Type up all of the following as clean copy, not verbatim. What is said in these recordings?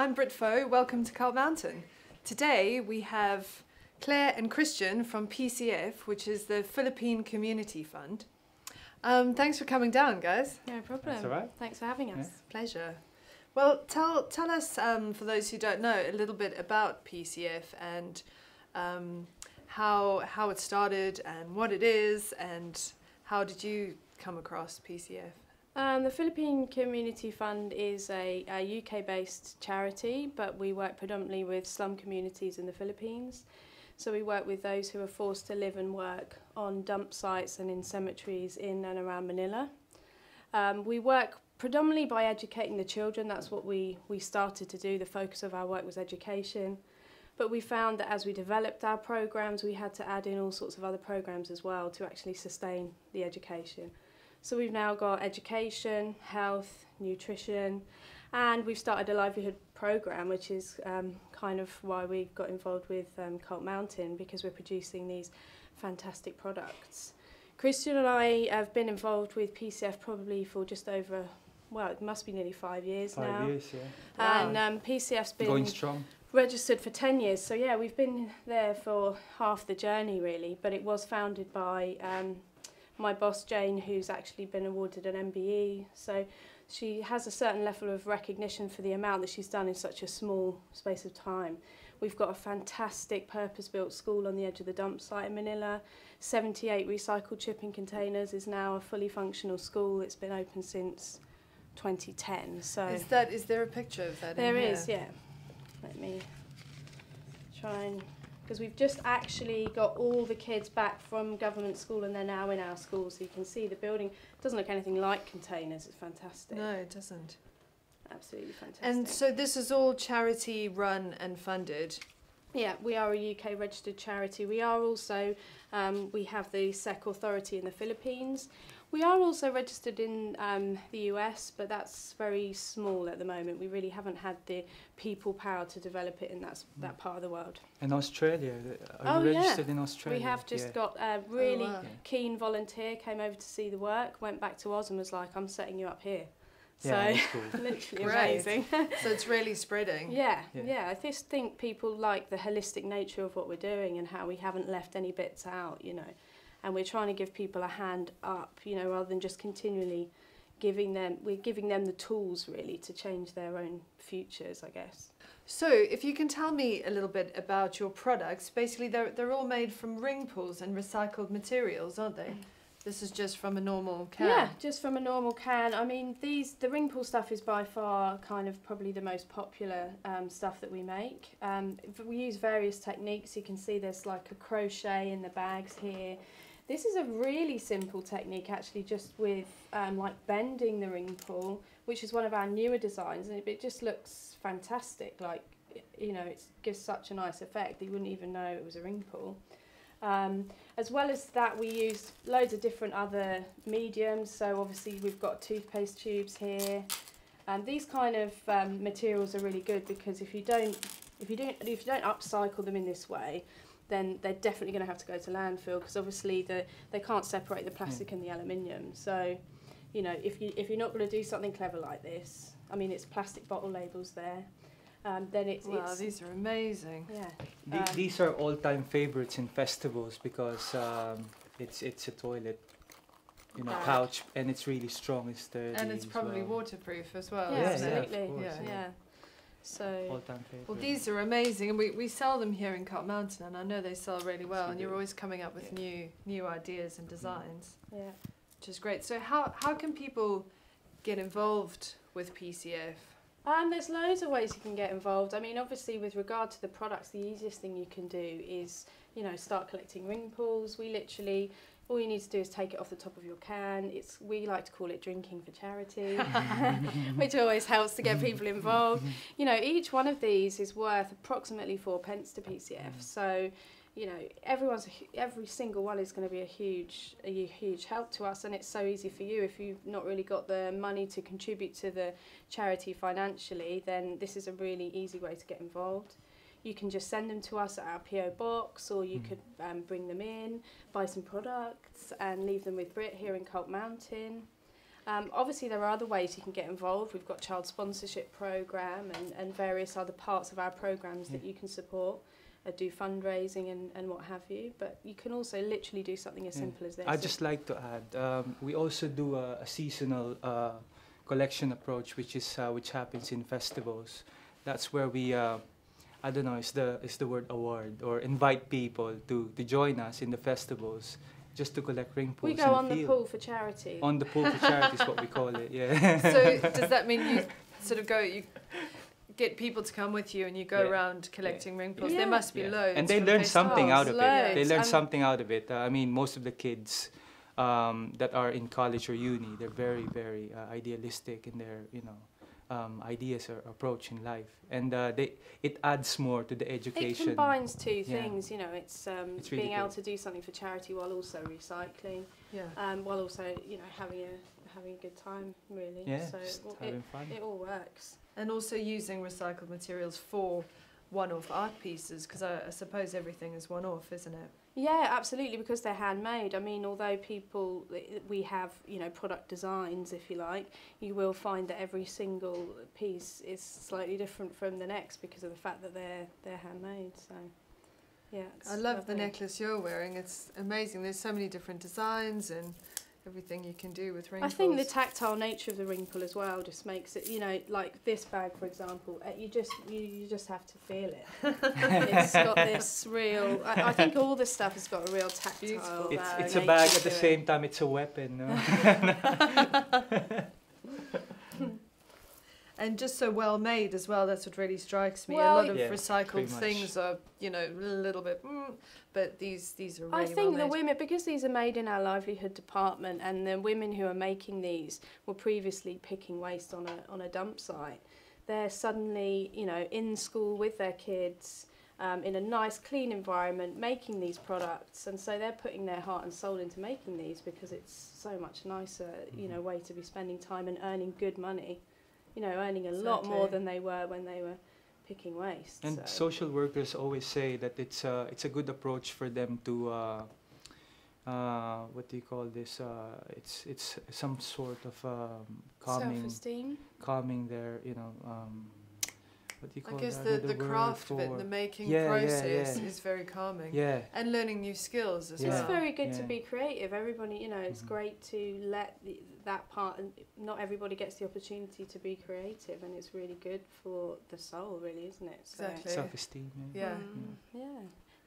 I'm Britt Foe, welcome to Cult Mountain. Today we have Claire and Christian from PCF, which is the Philippine Community Fund. Thanks for coming down, guys. No problem. That's all right. Thanks for having us. Yeah. Pleasure. Well, tell us, for those who don't know, a little bit about PCF and how it started and what it is, and how did you come across PCF? The Philippine Community Fund is a UK-based charity, but we work predominantly with slum communities in the Philippines. So we work with those who are forced to live and work on dump sites and in cemeteries in and around Manila. We work predominantly by educating the children. That's what we started to do. The focus of our work was education. But we found that as we developed our programs, we had to add in all sorts of other programs as well to actually sustain the education. So we've now got education, health, nutrition, and we've started a livelihood program, which is kind of why we got involved with Cult Mountain, because we're producing these fantastic products. Christian and I have been involved with PCF probably for just over, well, it must be nearly 5 years now. 5 years, yeah. And Wow. PCF's been Going strong. registered for 10 years. So yeah, we've been there for half the journey really, but it was founded by my boss Jane, who's actually been awarded an MBE. So she has a certain level of recognition for the amount that she's done in such a small space of time. We've got a fantastic purpose-built school on the edge of the dump site in Manila. 78 recycled shipping containers, is now a fully functional school. It's been open since 2010. So Is there a picture of that? there in is, here? yeah. Let me try and, because we've just actually got all the kids back from government school and they're now in our school, so you can see the building. It doesn't look anything like containers. It's fantastic. No, it doesn't. Absolutely fantastic. And so this is all charity run and funded. Yeah, we are a UK registered charity. We are also, we have the SEC authority in the Philippines. We are also registered in the US, but that's very small at the moment. We really haven't had the people power to develop it in that part of the world. And Australia, are you registered in Australia? We have just Yeah. got a really wow. keen volunteer, came over to see the work, went back to Oz and was like, I'm setting you up here. So, Yeah, that's cool. literally Great. amazing. So it's really spreading. Yeah. Yeah. I just think people like the holistic nature of what we're doing and how we haven't left any bits out, you know. And we're trying to give people a hand up, you know, rather than just continually we're giving them the tools really to change their own futures, I guess. So if you can tell me a little bit about your products, basically they're all made from ring pulls and recycled materials, aren't they? This is just from a normal can. Yeah, just from a normal can. I mean, the ring pull stuff is by far kind of probably the most popular stuff that we make. We use various techniques. You can see there's like a crochet in the bags here. This is a really simple technique actually, just with like bending the ring pull, which is one of our newer designs, and it just looks fantastic. Like, you know, it gives such a nice effect that you wouldn't even know it was a ring pull. As well as that, we use loads of different other mediums. So obviously we've got toothpaste tubes here, and these kind of materials are really good because if you don't upcycle them in this way, then they're definitely going to have to go to landfill, because obviously they can't separate the plastic and the aluminium. So, you know, if you're not going to do something clever like this, I mean, it's plastic bottle labels there. Then it's These are amazing. yeah. These are all-time favorites in festivals because it's a toilet, you know, Bag. pouch, and it's really strong. It's sturdy. And it's as probably well. waterproof as well, Yeah, isn't it? absolutely. of course, yeah. So All-time favorite. Well, these are amazing, and we sell them here in Cult Mountain, and I know they sell really well, and you're always coming up with new ideas and designs, yeah. which is great. So how can people get involved with PCF? There's loads of ways you can get involved. I mean, obviously, with regard to the products, the easiest thing you can do is, you know, start collecting ring pulls. We literally, all you need to do is take it off the top of your can. We like to call it drinking for charity, which always helps to get people involved. You know, each one of these is worth approximately 4p to PCF. So, you know, every single one is going to be a huge help to us, and it's so easy for you. If you've not really got the money to contribute to the charity financially, then this is a really easy way to get involved. You can just send them to us at our PO box, or you could bring them in, buy some products and leave them with Britt here in Cult Mountain. Obviously, there are other ways you can get involved. We've got child sponsorship program and various other parts of our programs that you can support, do fundraising and what have you. But you can also literally do something as simple as this. I'd just like to add, we also do a seasonal collection approach, which happens in festivals. That's where we, I don't know, is the word award, or invite people to join us in the festivals, just to collect ring pools. We go on the pool for charity. On the pool for charity is what we call it, yeah. So does that mean you sort of you get people to come with you and you go around collecting ring pools? There must be loads. And they learn something out of it. They learn And something out of it. I mean, most of the kids that are in college or uni, they're very, very idealistic in their, ideas or approach in life, and it adds more to the education. It combines two things, it's really being able good. to do something for charity while also recycling, while also having a good time, really. Yeah, so just having fun. It all works. And also using recycled materials for one-off art pieces, because I suppose everything is one-off, isn't it? Yeah, absolutely, because they're handmade. I mean, although we have, product designs, if you like, you will find that every single piece is slightly different from the next because of the fact that they're handmade. So, yeah. I love the necklace you're wearing. It's amazing. There's so many different designs and everything you can do with ring pools. I think the tactile nature of the ring pull as well just makes it, like this bag, for example, you just have to feel it. It's got this real, I think all this stuff has got a real tactile It's a bag at the same time, it's a weapon. No? And just so well made as well, that's what really strikes me. Well, a lot of recycled things are, a little bit, but these are really well made. I think the women, because these are made in our livelihood department, and the women who are making these were previously picking waste on a dump site, they're suddenly, in school with their kids, in a nice, clean environment, making these products, and so they're putting their heart and soul into making these because it's so much nicer, way to be spending time and earning good money. Earning a lot more than they were when they were picking waste. And social workers always say that it's a good approach for them to what do you call this? It's some sort of self-esteem, calming their what do you call I guess that? the craft of it, the making process is very calming. Yeah. And learning new skills as well. It's very good to be creative. Everybody, it's great to let that part, and not everybody gets the opportunity to be creative, and it's really good for the soul, really, isn't it? So, Exactly. Self-esteem. Yeah.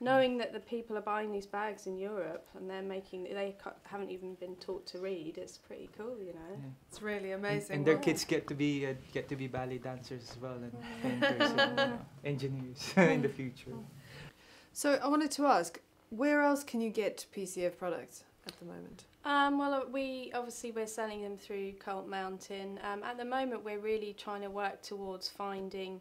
Knowing that the people are buying these bags in Europe and they haven't even been taught to read, it's pretty cool, Yeah. It's really amazing. And their kids get to be ballet dancers as well, and painters and engineers in the future. So I wanted to ask, where else can you get PCF products at the moment? Well, we're selling them through Colt Mountain. At the moment, we're really trying to work towards finding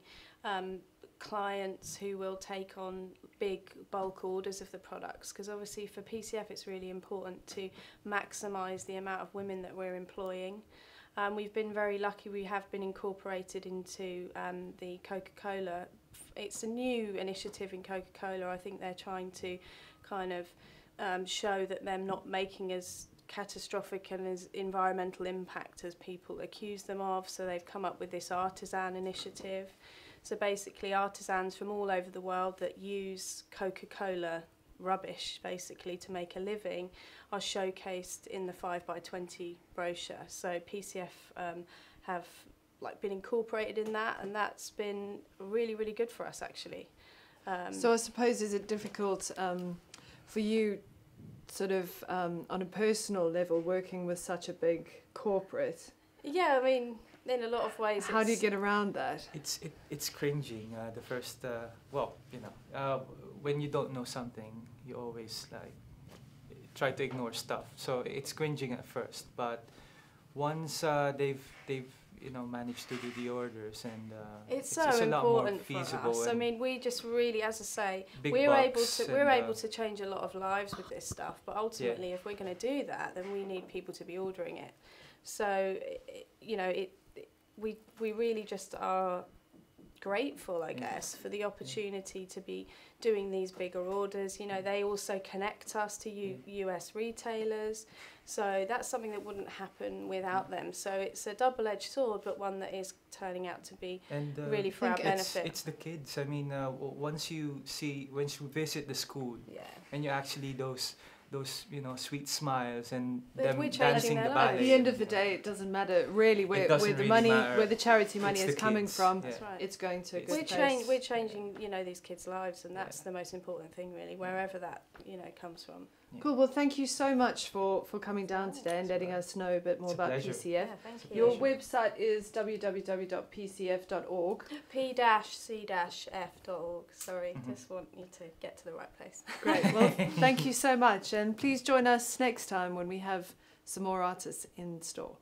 clients who will take on big bulk orders of the products, because obviously for PCF it's really important to maximise the amount of women that we're employing. We've been very lucky, we have been incorporated into the Coca-Cola. It's a new initiative in Coca-Cola. I think they're trying to kind of show that they're not making as catastrophic and as environmental impact as people accuse them of, so they've come up with this artisan initiative. So basically artisans from all over the world that use Coca-Cola rubbish basically to make a living are showcased in the 5x20 brochure. So PCF have been incorporated in that, and that's been really, really good for us actually. So I suppose, is it difficult for you sort of on a personal level working with such a big corporate? Yeah, I mean, in a lot of ways. How do you get around that? It's cringing. The first, when you don't know something, you always try to ignore stuff. So it's cringing at first, but once they've managed to do the orders, and it's so a lot more important for feasible. us. I mean, we just really, as I say, we're able to change a lot of lives with this stuff. But ultimately, if we're going to do that, then we need people to be ordering it. So, we really just are grateful, I guess, for the opportunity to be doing these bigger orders. You know, they also connect us to US retailers, so that's something that wouldn't happen without them. So it's a double-edged sword, but one that is turning out to be really for our benefit. It's the kids. I mean, once you visit the school, and you actually those sweet smiles and them dancing the ballet. At the end of the day, it doesn't matter really where the money, where the charity money is coming from. That's right. It's going to a good place. We're changing, these kids' lives, and that's the most important thing, really, wherever that, comes from. Yeah. Cool. Well, thank you so much for coming down today and letting us know a bit more about PCF. Yeah, thank you. Your website is www.pcf.org. p-c-f.org. Sorry, just want you to get to the right place. Great. Well, thank you so much, and please join us next time when we have some more artists in store.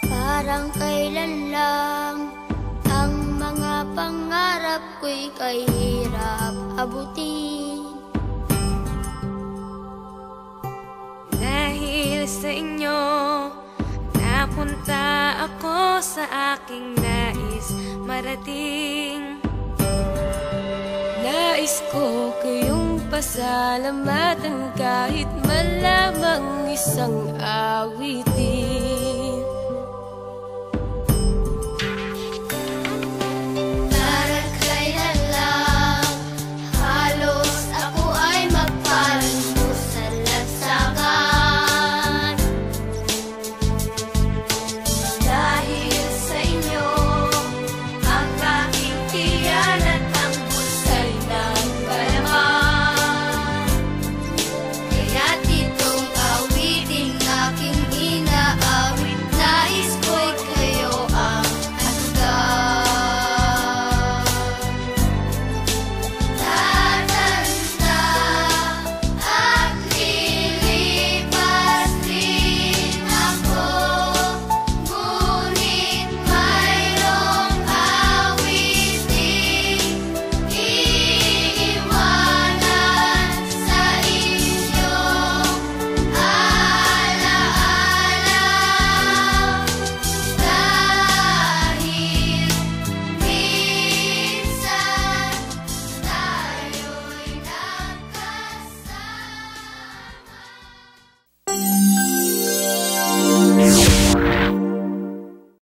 Parang kailan lang ang mga pangarap ko'y kahirap abutin. Dahil sa inyo, napunta ako sa aking nais marating. Nais ko kayong pasalamatan kahit malamang isang awitin.